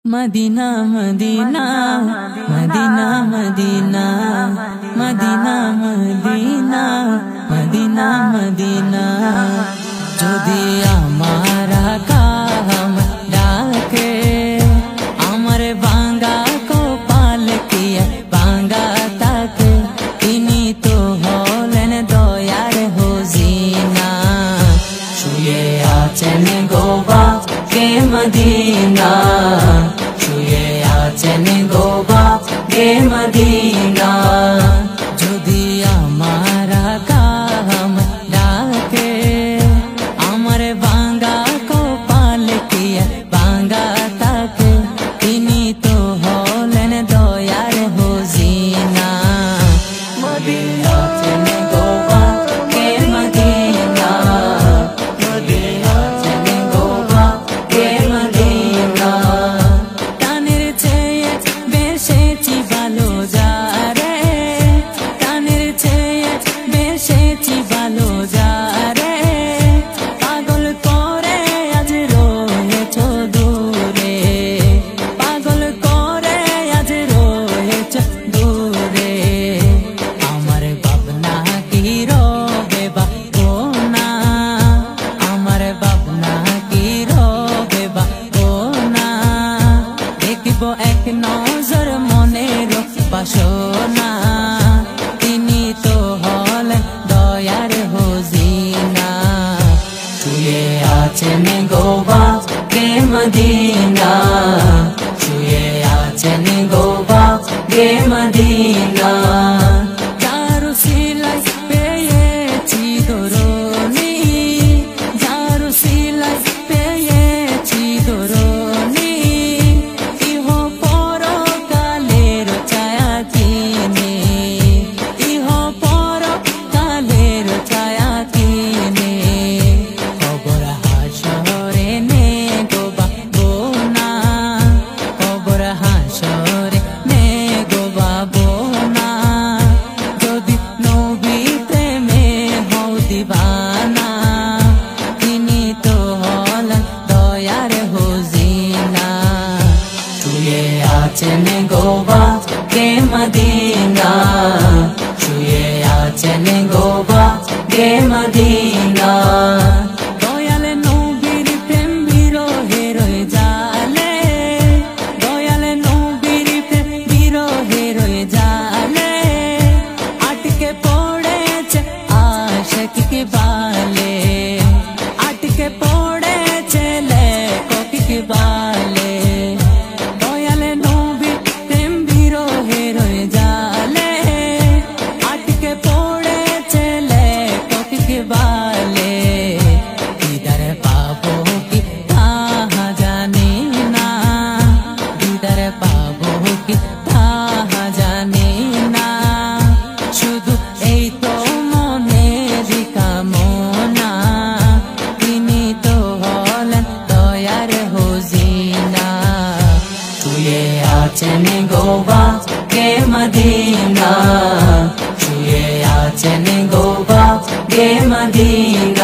Medina Medina Medina Medina Medina Medina Medina Medina যদি আমার কাম ডাকে আমার ভাঙা কপাল কি ভাঙা তাকে তিনি তো হলেন দয়ার হুজিনা শুয়ে আছেন গোবা কে মদিনা শুয়ে আছেন গোবা কে মদিনা যদি আমার কাম ডাকে আমার ভাঙা কপাল কি ভাঙা তাকে তিনি তো হলেন দয়ার হুজিনা মদিনা আছেন গোবা কে মদিনা মদিনা আছেন গোবা কে মদিনা টানের চেয়ে বেশি ভালো যারে টানের চেয়ে বেশি ভালো যারে পাগল করে আজ রয়েছ দূরে পাগল করে আজ রয়েছ দূরে আমার ভাবনা কি রবে বা না আমার ভাবনা কি রবে বা না দেখব এক নজর মনের বাসনা তিনি তো হলেন দয়ার হুজিনা শুয়ে আছেন গোবা কে মদিনা শুয়ে আছেন গোবা কে মদিনা যার সিলাই পেয়েছি দরুনি যার সিলাই পেয়েছি দরুনি ইহ পরকালের ছায়া কিনে ইহ পরকালের ছায়া কিনে কবর হাসরে নে গোবা বোনা কবর হাসরে নে গোবা বোনা যদি নবী প্রেমে হও দিবানা তিনি তো হলেন দয়ার হুজিনা শুয়ে আছেন গোবা কে মদিনা শুয়ে আছেন গোবা কে মদিনা দয়াল নবীর প্রেম বিরহে রয়ে জালে দয়াল নবীর প্রেম বিরহে রয়ে জালে আটকে পড়েছে আশিক কি বালে আটকে পড়েছে লেখক কি বালে দয়াল নবীর প্রেম বিরহে রয়ে জালে আটকে পড়েছে লেখক কি বালে দিদার পাবো কি তাহা জানি না দিদার পাবো কি তাহা জানি না শুধু এই তো মনের কামনা তিনি তো হলেন দয়ার হুজিনা শুয়ে আছেন গোবা কে মদিনা শুয়ে আছেন গোবা কে মদিনা